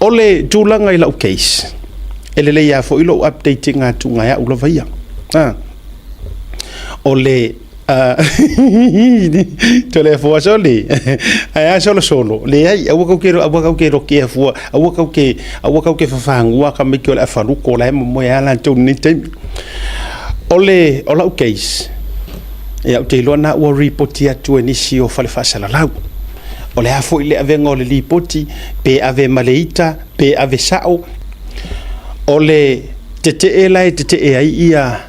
ole tūlanga I lau case. Ele le ia fo ilo updating ngā tunga ia ula vaia. Ole tole fo soli. Ai solo. Le ai awakau ke ke fo awakau ke fafangua ka mikio le faruko la mo ya la tu ni te. Ole ola case. Ya te lo na o report ia tu inisio fale fasala lau. Ole afo ile ave ngole li poti pe ave maleita pe ave sao. Ole te elai te ai ia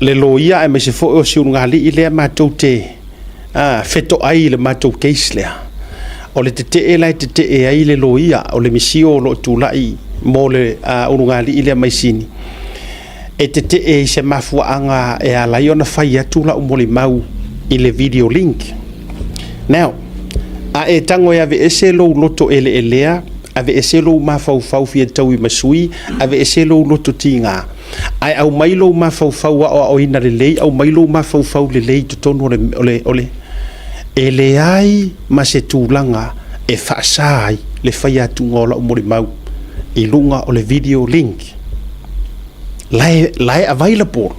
le loia e me se fo o si ungali ile matou te feto ai le matou case lea. Ole te elai te ai le loia o le misio lo tulai mo le ungali ile mai sini. E te e se mafuanga e ala iona fai atu la umoli mau I le video link. Now, a e tango e ave ese lo loto ele elea, ave ese lo mafau fia tau I masui, ave ese lo loto tinga. Ai au mailo mafau o ina le lei, au mailo mafau le lei tutonu ole. E Leai ma se tūlanga e whaasai le fai atu ngola umoli mau I lunga o le video link. Lai available.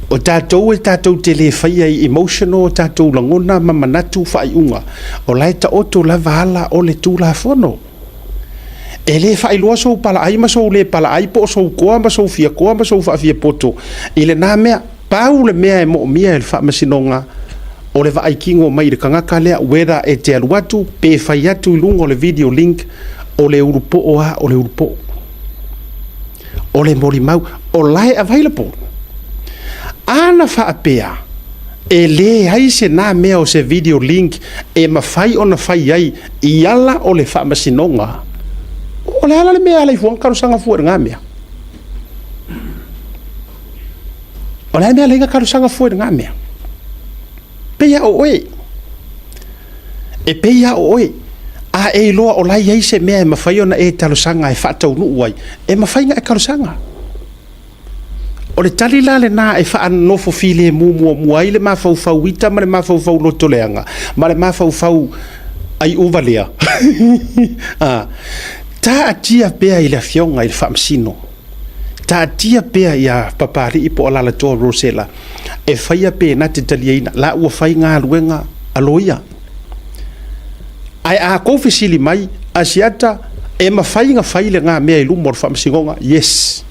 O tātou te le whaia I emotional, tātou langona mamanatu whaiunga. O lai ta oto la vala o le tūla whono. E le whailua sou pala ai ma sou le pala ai po sou koa ma sou fia koa ma sou whaafia poto. I le nā mea, pau le mea e mo mia e le whaamasinonga o le vai kingo mai le kangaka lea wera e te aluatu pe whai atu I lunga o le video link o le urupo oa o le urupo. O le mori mau, o lai available. Ana whaapea, e le ai se nā mea o se video link e mawhai o na whai ai I ala o le whaamasinonga. O le ala le mea alai fuang karusanga fuer ngā mea. O le mea leiga karusanga fuer ngā mea. Peia o oe. E peia o oe. A e loa o lai ai se mea e mawhai o na e talosanga e whaatau nuu ai. E mawhai nga e karusanga. O le tali la le nā e wha nofo file mua ai le mawhau wita ma le mawhau loto leanga. Ma le mawhau ai uva lea. Tā atia pea I le fionga I le whaamsino. Tā atia pea I a papari I po alala toa Rosela. E whaia pea na te taliaina. La ua whai ngā luenga aloia. Ai a kofi sili mai, Asiata, e mawhai ngā whai le ngā mea I lumo le whaamsingonga. Yes.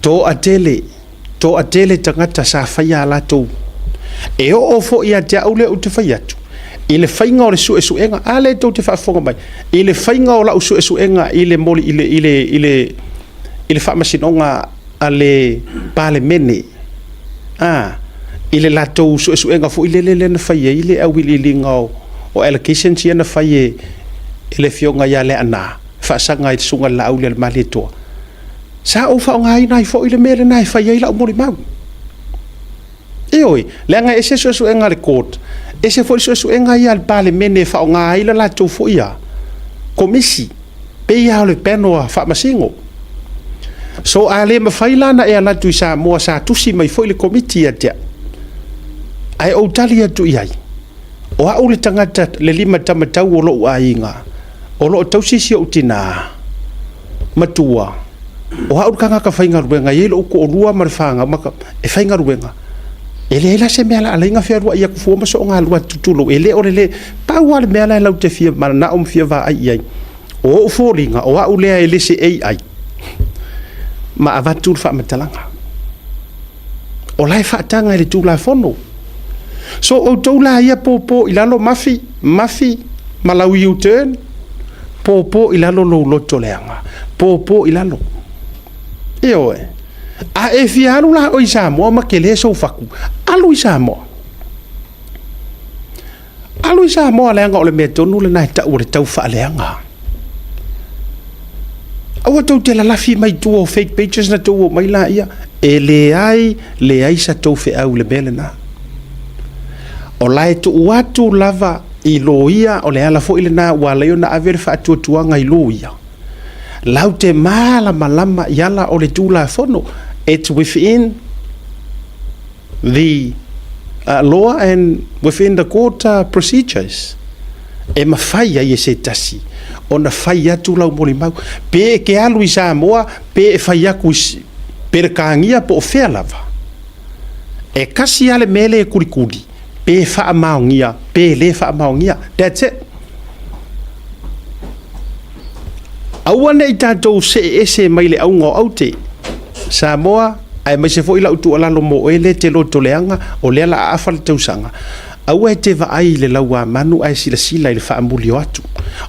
Tō atele tangata sa whai a latou. E o fo I a te aule o te whai atu. I le whainga o le suenga, a le tau te whaafonga mai. I le whainga o lau suenga I le moli, I le whaamasinonga a le pale mene. I le latou suenga fo I le na whaia, I le awili linga o allocation sia na whaie I le fionga ia le ana. Whaasanga I sunga la aule le mali toa. Sa o whaonga I nai fo I le mele nai whaia I lau mori mau. E oi, le anga ese suenga le court. Ese foi suenga ia al pale mene whaonga I la tau fo ia. Komisi. Pe ia le peno a whaamasingo. So a le mawhaila na e ala tu sa moa sa tusi mai foi le komiti a tia. Ai o tali atu iai. O a ule tangata le lima tamatau o loo a inga. O loo tausisi o tina. Matua. O a urkanga ka whainga ruenga. Yelo uko o rua marifanga. E whainga ruenga. Ele ela se mea la alainga fia rua ia kufua maso o ngā lua tutulo. Ele o le pau ale mea la lau te fia mana na om fia va ai ai. O o fōringa. O a ulea ele se ei ai. Ma avatu wha matalanga. O lai whaatanga ele tū la whono. So o tau la ia pōpō I lalo mafi malau U-turn. Pōpō I lalo lo loto leanga. Pōpō I lalo. E oe. A e fia alu la o I Samoa ma ke le so faku. Alu I Samoa. Alu I Samoa leanga o le mea tonu le nai tau o le tau wha leanga. Awa tau te lalafi mai tu o fake pages na tu o mai la ia. E Leai sa tau fe au le mele na. O lai tu uatu lava I lo ia o le ala fo ile na wa leo na avere fa atu tuanga I lo ia. Lau te malama yala o le tūla whono. It's within the law and within the court procedures. e mawhai ai e se tasi o na whai atu lau mori mau pe ke alu i Samoa pe e whai aku pe re kāngia po o whea lava e kasi ale mele e kurikuri pe wha maongia pe le wha maongia that's it awane i tātou se e se mai le aunga au te Samoa ai mai se fo ila utu alalo mo e le te loto leanga o le ala afa le tausanga au e te vaai le laua manu ai sila i le whaamuli o atu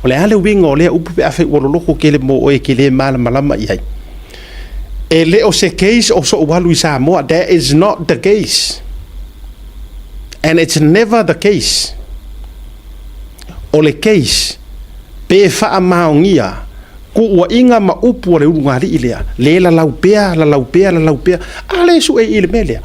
o le ale winga o le upu pe awhi uololoko ke le mo e ke le malama iai e le o se case o so walu i Samoa that is not the case and it's never the case o le case pe wha maongia ku ua inga ma upu o le urungari ilea le la laupea ale su e ile melea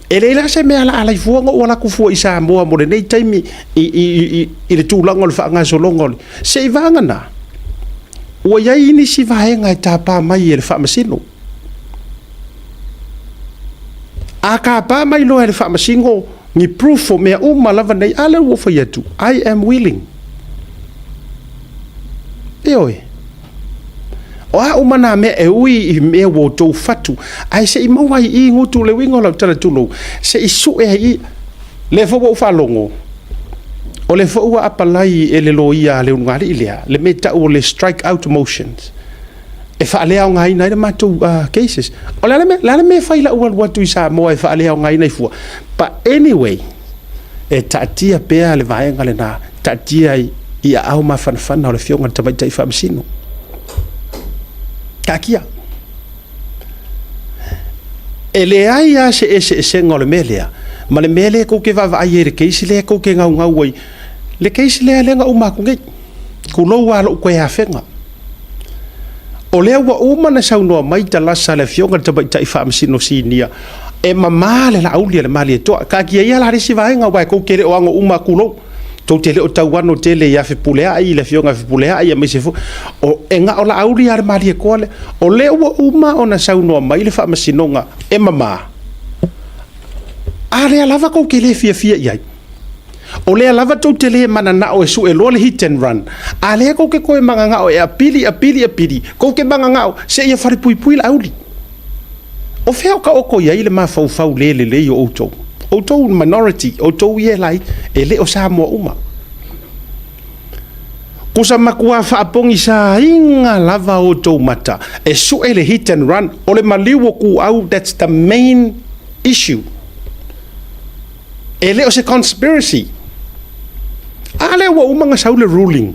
e le la se mea la alai fuanga o la kufua i Samoa mo le nei taimi i le tūlanga o le whaangasolonga o le se i vangana ua iai ini si vahenga i tāpā mai e le whaamasino a ka pā mai loa e le whaamasingo ni proof o mea lava nei ale ua whai atu I am willing e oe o a umana me e ui i me wo tau fatu ai se i mawai i ngutu le wingo lau tala tulu se i su e i le fo falongo o le fo ua apalai e le loia le ungari ilea le meta o le strike out motions e whaalea o ngai nai le matou cases o lana me whaila ua watu i Samoa e whaalea o ngai nai fua but anyway e taatia pea le vaenga le na taatia i a au mawhanawhana o le fionga tamaitai whaamisino kakia e Leai a se senga o le melea ma le mele ko ke vava ai e le keisi le ko ke ngau ai le keisi le lenga umaku ngai ku lou alo ko e hawhenga o lea ua uma na saunoa mai talasa le fionga tamaitai whaamisino sinia e mamale la aulia le mali e toa kakia ia la resi vaenga wai ko kere o anga umaku lou tau te leo tau wano te le ia Pule ai le fionga Pule ai mai se fo o enga o la auri ar mari e kole o le ua uma ona saunoa mai le whaamasinonga e mama a lea lava kou ke le fia iai o lea lava tau te le manana o e su e lo le hit and run a lea kou ke koe manganga o e apili kou ke manganga o se ia whare pui la auri o fea ka oko iai le ma fau le o outou o tou minority o tou ie lai e le o Samoa uma kusa makua whaapongi sa inga lava o tou mata e su e le hit and run o le maliwo ku au that's the main issue e le o se conspiracy a le wa uma nga saule ruling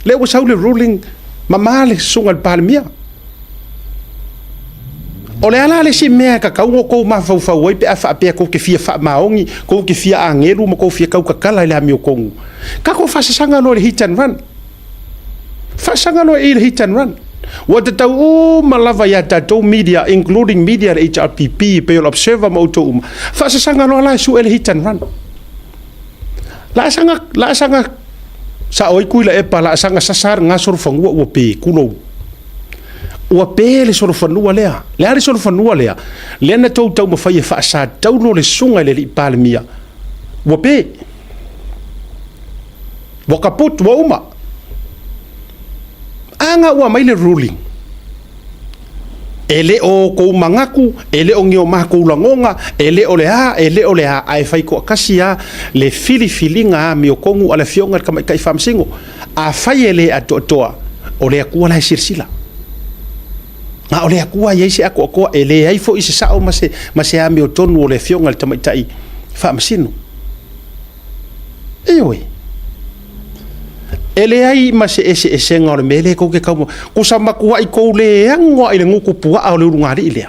le wa saule ruling mamale sungal palmia o le ala le si mea ka kau ko ma fau ai pe afa pe ko ke fia fa maongi ko ke fia angelu mo ko fia kau ka kala le ami o kongu ka ko fa sanga no le hit and run fa sanga no le hit and run what the malava ya tatou media including media HRPP pe observer mo to fa sanga no la su le hit and run la sanga sa oi kuila e pa la sanga sasar ngasor fangu o pe kulo ua pele solo fanua lea le solo fanua lea le na tau ma fai fa sa tau no le sunga le palmia ua pe wa kaput wa uma anga ua mai le ruling ele o ko mangaku ele o ngio mako langonga ele o le a ai fai ko kasia le filifilinga mi o kongu ala fionga kai famsingo a fai ele atoa o le ku ala sirsila ma ole akua ye se ako ele ai fo ise sa o mase ami o tonu ole fionga le tamaitai fa masino ewe ele ai mase ese ngor mele ko ke kamo kusama ku ai ko le ango ile nguku pua o le ngari ile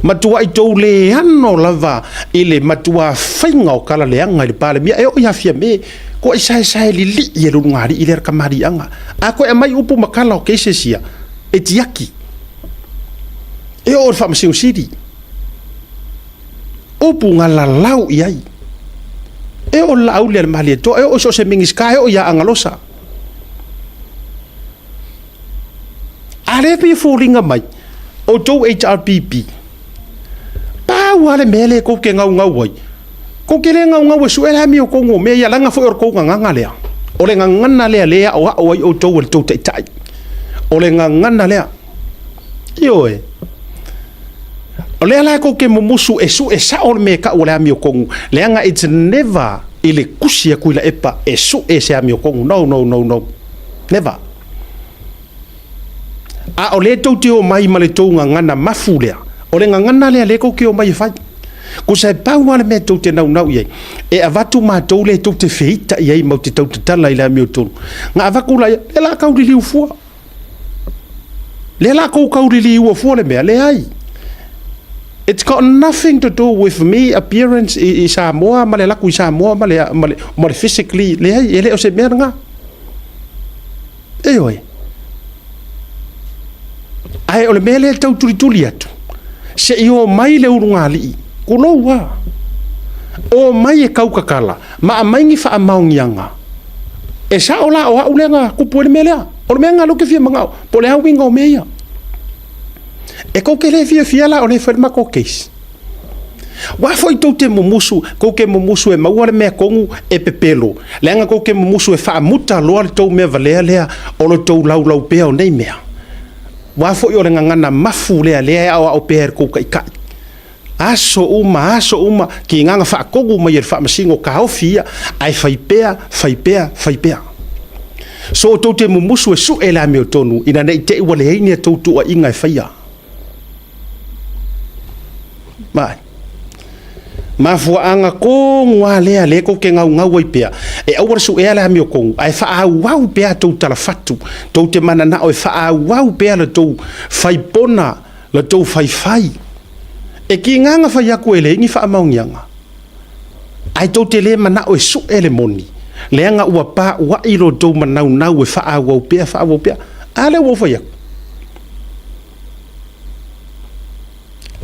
matua i to le ano lava ile matua fainga o kala le anga ile pale mia e o ya fia me ko sai li ye lu ngari ile kamari anga ako e mai upu makala o ke sia etiaki e o whamasio siri upu ngala lau iai e o lau le mali to e o so se mingiska e o ya angalosa ale pe fulinga mai o to HRPP pa wale mele ko ke ngau wai ko kele nga wa su ela mi ko ngo me ya langa fo ko nga le o le ngana le o o to wel to tai o le ngana le yo e o le ala ko ke musu e sa o me ka o le mi ko le nga it's never ile kusia kuila epa e se mi ko no never a o le to te o mai male to ngana mafulea o le ngana le ko ke o mai fai ko sai pa wala me to te nau ye e avatu ma to le to te feita ye mo te to tala ila mi to nga avakula le la ka uli fu le la ko ka uli fu le me le ai it's got nothing to do with me appearance is a moa male la ku sa moa male physically le ai ele o se me nga e oi ai o le mele to tuli atu se io mai le urunga li kuloa o mai e kaukakala ma mai ngi fa maungianga e sa ola o ulenga ku pole melea o menga lo ke fia manga pole a winga o meia e ko ke le fia la o le ferma ko case wa foi to te mumusu ko ke mumusu e mawale me kongu e pepelo lenga ko ke mumusu e fa muta lo le to me valea o lo to lau pe o nei mea wa foi o le ngana mafu le o per ko kai aso uma ki nganga fa kogu mai fa masingo ka ofia ai fai pea so to te mumusu e su ela me tonu ina nei te wale hini to tu a inga faia mai ma fu anga ko ngwale le ko ke ngau i pea e awar su ela me ko ai fa au pea to tala fatu to te mana na o fa au pea le to fai pona le to fai e ki nganga fa ya ko ele ngi fa maungianga ai to te le mana o su ele moni le nga ua pa wa iro do mana na we fa au pea ale wo fa ya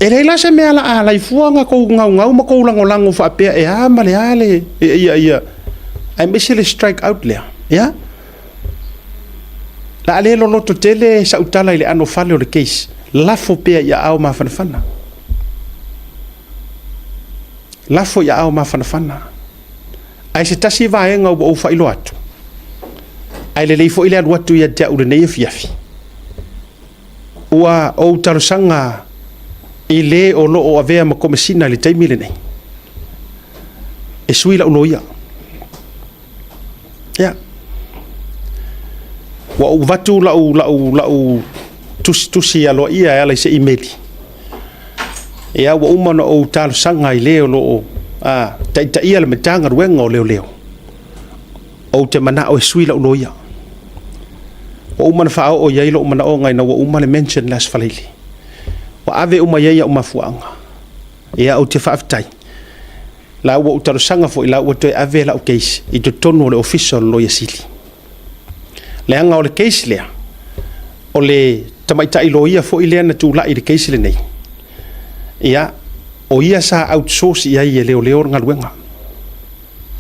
ele la se me ala i fuanga ko ngau ma ko lango fa pea e male ale ia ai mesele strike out le ya la le lo to tele sa utala ile ano fale o le case la fo pea ya au ma fana lafo ya au mafana ai se tasi va nga o fa ilo atu ai le leifo ile atu ya te ule nei fiafi ua o tarusanga ile o lo o avea ma komesina le taimile nei e suila uloia ya wa o vatu la u tusi alo ia ala se imeli ia wa umana o tal sanga i leo lo ta ia le metanga ruenga o leo o te mana o suila uloia o umana fa o ia lo umana o ngai na wa umana mention las falili wa ave uma ia uma fuanga ia o te faftai la wa utar sanga fo ila o te ave la o case i te tono le official lo yasili le anga o le case le o le tamaita i lo ia fo ile na tu la i le case le nei ia o ia sa outsource ia i leo ngaluenga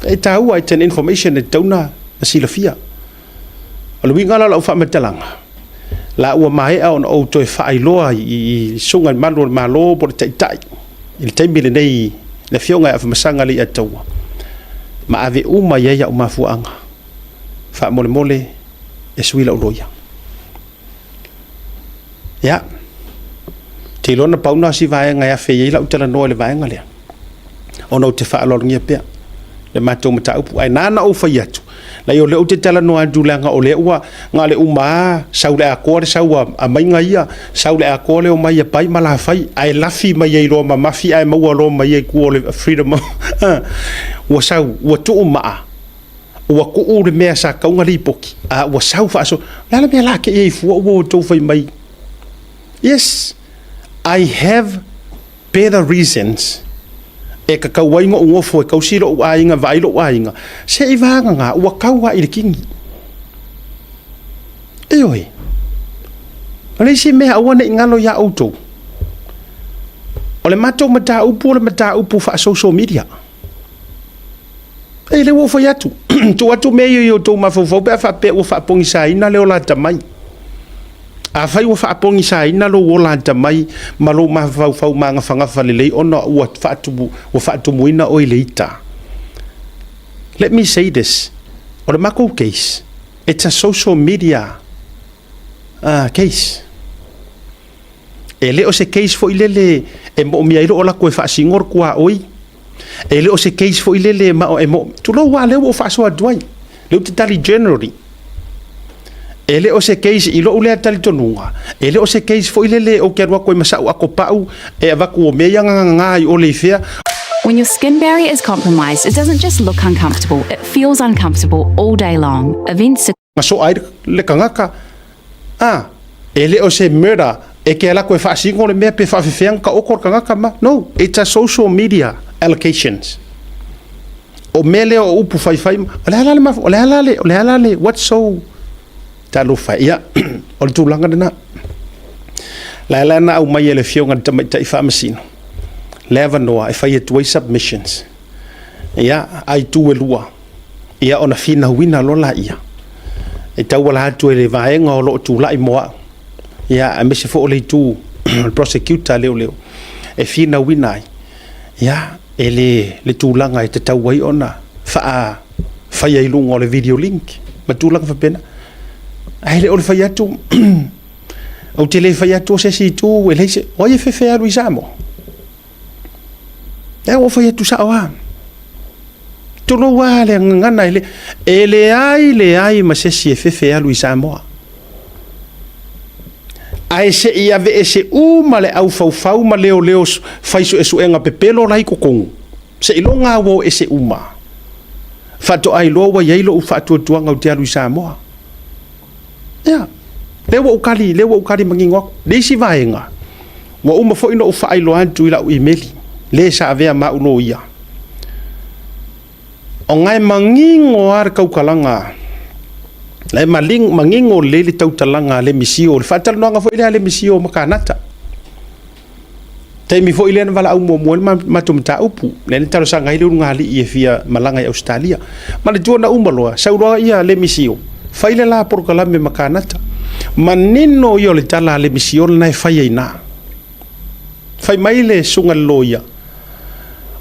e tau ai ten information e tauna a silafia o le winga la fa metalanga la ua mai on o to fa iloa i sunga malo por tai il taimile nei le fionga fa masanga li atau ma ave uma ia uma fuanga fa mole e suila uloia ya te lona pauna si vai nga ya fe ia la utala no le vai nga le ono te fa lo ngia pe le mato mata upu ai nana o fa yatu la yo le o te tala no adu la nga o le ua nga le uma saule a ko saua a mai nga ia saule a ko le o mai pai mala fai ai lafi mai ai ro ma mafi ai mau ro mai ai ku le freedom wa sau wa tu uma wa ku u le me sa ka nga li poki a wa sau fa so la me la ke e fu o to fai mai yes I have better reasons e ka kawainga o ngofo e kausiro o ainga vailo o ainga se i vanga nga ua kaua i le kingi e oi ale si mea awane i ngalo ya auto o le mato mata upu fa social media e le wofo yatu tu atu me yo to mafofo pe fa pe o fa pongi sa ina le o la tamai a fai ua faapogi saina lo ola tamai ma lo mafaufau magafagafa lelei ona ua faatumuina o i le ita. Let me say this. O le makou case, it's a social media case. E le o se case fo ilele e mo mi airo ola koe faasingor kua oi. E le o se case fo ilele ma o e mo tulo wa le o faaso aduai. Le te tali generally. E le o se case ilo ule tali tonunga. E le o se case fo ilele o ke roa koe masau ako pau e avaku o mea ngai o le fea. When your skin barrier is compromised, it doesn't just look uncomfortable, it feels uncomfortable all day long. Events Maso ai le kangaka. E le o se murder e ke ala koe whaasingo le mea pe whaafewheang ka okor kangaka ma. No, it's a social media allocations. O mele o upu whaiwhai ma. O le halale, what's so talo whai ia. O le tūlanga dina. La na au mai ele whionga tamai tai whaamasino. Leva noa e whai e tuai submissions. Ia, ai tu e lua. Ia ona whina huina lola ia. E tau wala hatu e le vaenga o lo tūlai moa. Ia, a mese fo o le tū prosecutor leo. E whina winai. Ia, e le tūlanga e te tau wai ona. Whai ai lunga o le video link. Ma tūlanga whapena. Ai le o le whai atu. Au te le whai atu o se si tū. E leise, oi e whewhea lui samo. E o whai atu sa oa. Tolo wa le ngana ele. E le ai ma se si e whewhea lui samoa. Ai se ia ve e se ma le au fau ma leo faiso e suenga pepelo lai kokongu. Se ilo ngā wo e se uma. Fato ai lo wa yeilo u fatu tuanga u te alu Samoa. Ia. Lewa ukali mangingo. Leisi vaenga. Wa uma fo ino u fa ai lo antu ila u imeli. Le sa avea ma uno ia. O ngai mangingo ar kaukalanga. Le mangingo le tautalanga le misio le fatal no nga fo ile le misio makanata te mi fo ile na vala au mo matumta upu le talo sanga ile nga li e fia malanga Australia ma le jona umaloa sauro ia le misio fa ile la por kala me makanata manino yo le tala le misio na fa ina fa mai le sunga loia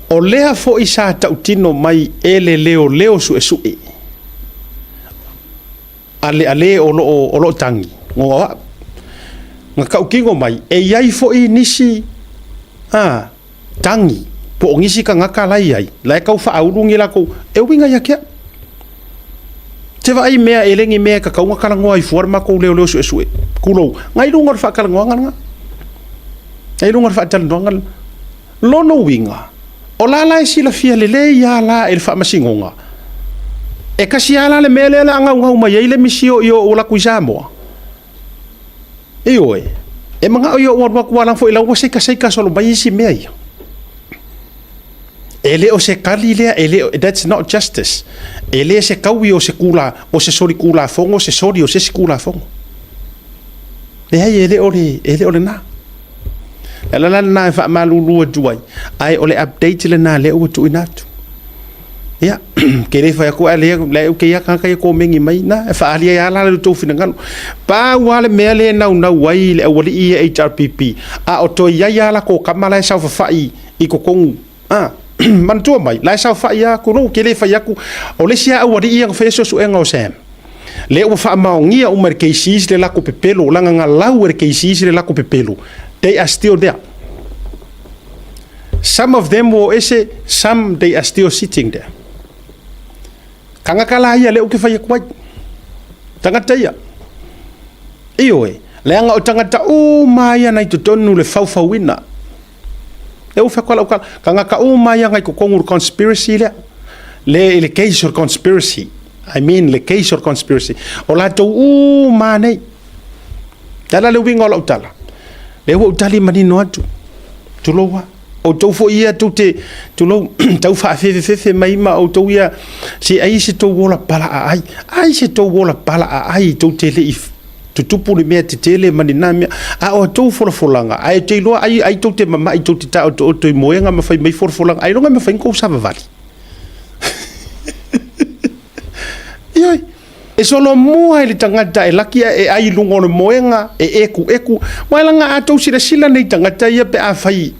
o lea fo isa tautino mai ele leo su esu ale o lo tangi ngoa nga kaukingo mai e yai fo I nisi tangi po ngisi ka ngaka lai ai lai kau fa aurungi la ko e winga ya kia te vai mea elengi mea ka kaunga kala ngoa I forma ko leo su kulo ngai lungar fa kala ngoa nga ngai lungar fa tal ndongal lono winga o la lai sila fia lele ya la el fa masingonga e kasi ala le mele la ngau mai ile misio yo ola kuisamo e oi e manga yo wa kwala fo ila wase ka solo mai si mei ele o se kalile ele that's not justice ele se kawi o se kula o se sori kula fongo se sori o se kula fongo le ai ele ole na la na fa malulu duai ai ole update le na le o tu inatu ya ke le fa ko ale le ke ya ka ko mengi mai na fa ali ya la to fina ngalo pa wale mele na wai le wali HRPP a o to ya la ko kamala sa fa I ko kongu man to mai la sa fa ya ko no ke le fa ya ku o le sia wali yang fa so engo sem le o fa maongia o mer ke sis le la ko pepelo la nga la wer ke sis le la ko pepelo they are still there. Some of them some they are still sitting there. Kanga kala ia le o ke fai kwai tangata ia ioe le anga o tangata o mai na I tonu le fauwina e o fa kwala kanga ka o mai ngai ko kongur conspiracy le case or conspiracy I mean le case or conspiracy o la to o mane tala le winga o tala le o tali manino atu tulowa o tau fo ia tu lo tau fa fe mai ma o tau ia si ai se tau wola pala ai se tau wola pala ai tau tele if tu tupu le mea te tele manina mea o tau folanga ai te loa ai tau te mama ai tau te ta o to moenga ma fai mai folanga ai longa ma fai ko sa vali ioi e solo mua le tangata e laki e ai lungo le moenga e eku mai langa atou sila nei tangata ia pe a fai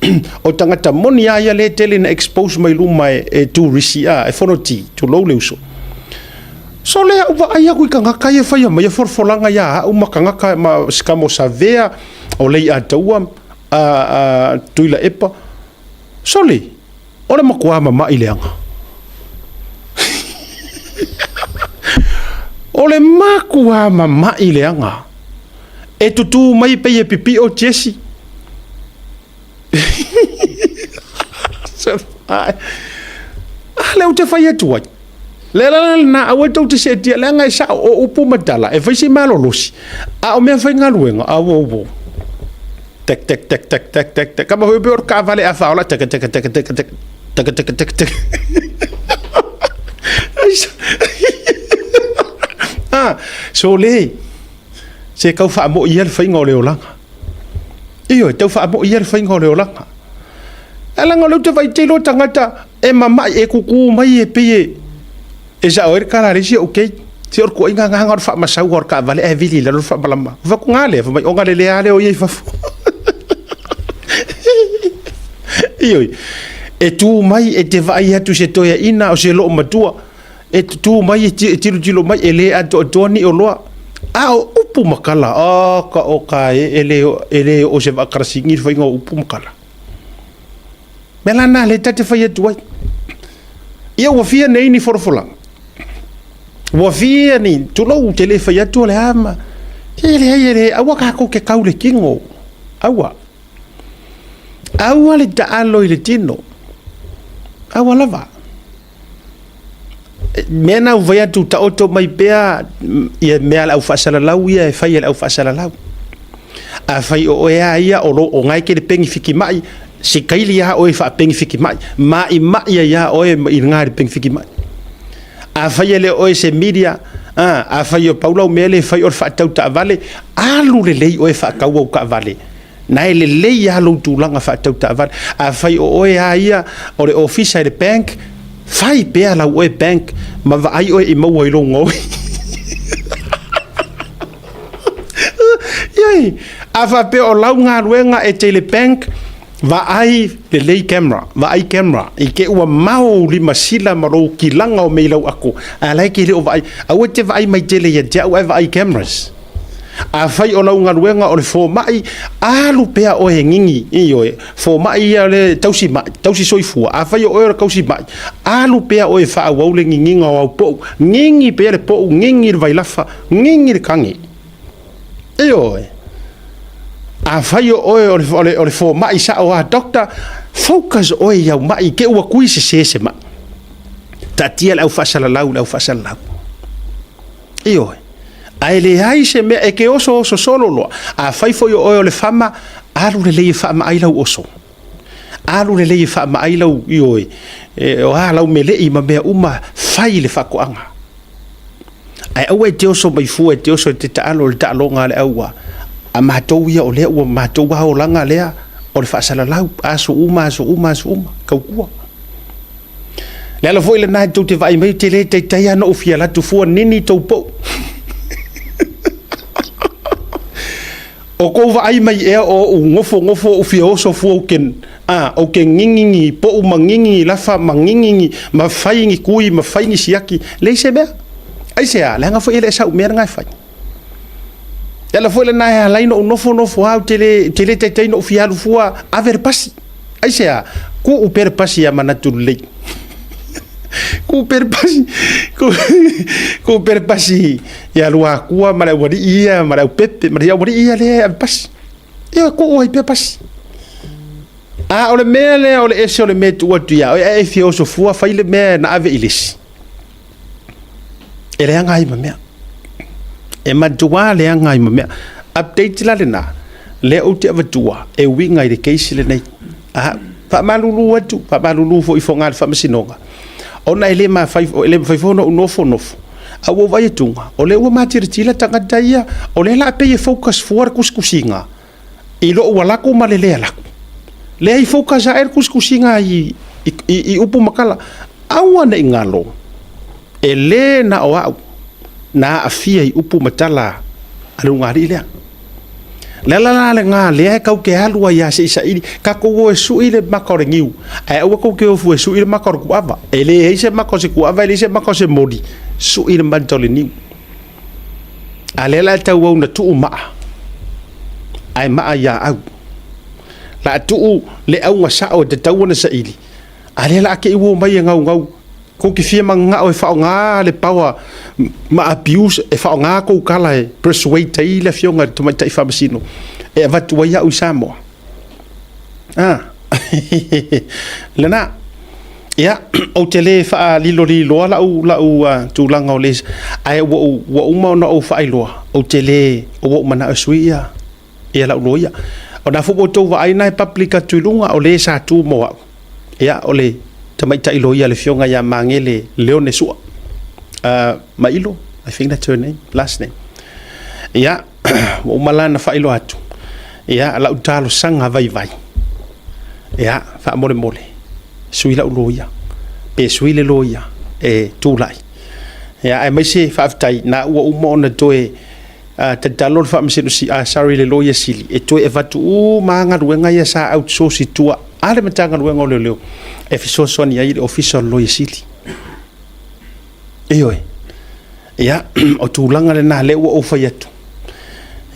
o tangata moni ia le tele na expose mai luma e tourisia e fonoti to lo leuso so le uva ai aku kanga kai fai mai forfolanga ia uma kanga ka ma skamo savea o le atua a tuila epa so le ora makua ma ileanga o le makua ma ileanga e tutu mai pe e pipi o Jesse le o te fai atu ai le na awa tau te se tia le ngai sa o upu matala e fai si malolosi a o mea fai ngaluenga a wo tek kama hui peor ka vale a faola tek so le se kau fa mo ia fai ngole o langa iyo tau fa mo ia fai ngole o langa ala ngolo te vai te lo tangata e mama e kuku mai e pe e sa or kala risi okay se or ko inga ngor fa masau or ka vale e vili la fa balama va ku ngale fa mai o ngale le ale o ye fa iyo e tu mai e te vai atu se toya ina o se lo matua e tu mai e tiro mai ele ato toni o loa a upu makala a ka o ka ele o se vakrasingi foi ngo upu makala melana le tate foi atu ai ia wa fia nei ni forfola wa fia ni tu lo tele foi atu le ama ele awa ka ko ke kaule kingo awa le ta alo ile tino awa lava mena u vai atu ta oto mai pea ia mea au fasala lau ia e fai au fasala lau a fai o ia o ngai ke le pengi fiki mai se kaili ia o e fa pengi fiki mai mai ia o e ngari pengi fiki mai a fai le o se media a fai o Paula o mele fai o fa tau ta vale alu le lei o e fa kau ka vale na ele lei ia lo tu langa fa tau ta vale a fai o ia o le office de bank fai pea la oe bank ma va ai oe i mau ai longo yai a fa pe o lau ngā ruenga e tele bank va ai le lei camera i ke ua mau lima sila maro ki langa o meilau ako a lai ke le o vai a oe te vai mai tele ia te au e vai cameras a fai o lau ngā ruenga o le fō mai alu pea o he ngingi i oe fō mai ia le tausi soifua a fai o oe kausi mai alu pea o e wha au le nginga o au pou ngingi pea le pou ngingi le vailafa ngingi le kangi e oe a fai o oe o le fō mai sa o a dokta focus oe iau mai ke ua kui se mai ta tia le au fasala lau e oe ai le ai se me e ke oso solo lo a fai foi o le fama alu le fama ai lau oso alu le fama ai lau ioi o lau mele i ma me uma fai le fakoanga ai au e te oso mai fu e te oso te taalo le taalo nga le aua a matou ia o le ua matou wa o langa lea o le fasala lau aso uma kaukua le ala foi le nai tu te vai mai te le te tai ana o fia la tu fu nini tau po o ko va ai mai e o ngofo o fio so fu ken o ken ngingi po o mangingi la fa mangingi ma faingi kui ma faingi siaki le se be ai se a lenga fo ele sa o mer ngai fai ela fo le na la no nofo au tele te no fia lu fu a ver pasi ai se a ku o per pasi a manatu le ku per pasi ya lua kua mara wari ia mara pepe mara wari ia le pas ia ko oi pe pas a ole mele ole ese ole metu atu ya e fio so fua fai le me na ave ilis ele anga i mamea e madua le anga i mamea update la lena le o te avatua e winga i de case le nei a pa malulu atu pa malulu fo i fonga fa masinonga ona ele ma fai fono nofo a wo vai tunga o le o matirtila tanga daia o le la pe focus for kuskusinga i lo wala ko malele la le ai focus a kuskusinga i upu makala awa na ingalo ele na o au na afia I upu matala alu ngari lea la le nga le kau ke alua ya se isa ili ka ko su ile makore ngiu ai o ko ke fu su ile makore ku ava ele se makore ku ava ele se makore modi su ile mantole ni ale la ta wo na tu ma ai ma ya au la tu le au nga sa o te tau na sa ili ale la ke wo mai ngau ko ki fia manga o fa nga le power ma abuse e fa nga ko kala e persuade tai le fionga to mai tai fa masino e va tu ya usamo lena ya o tele fa lilo la u tu langa o les ai wo mo no o fa ilo o tele o mana suia e la loia o na fu to va ai na publica tu lunga o le sa tu mo ya o le tamai tai loia le fionga ya mangele leone su mailo I think that's her name last name ya o malana fa ilo atu ya la utalo sanga vai ya fa mole sui la loia pe sui le loia e tulai ya ai mai se fa tai na o mo na toe te dalor fa mse si sorry le loia sili e toe e vatu manga ruenga ya sa outsource tua ale matanga ruenga leo e fiso soni ai official loia sili eoi ya o tulanga le na le o fa yatu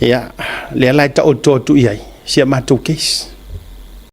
ya le la ta o to tu ai sia ma to case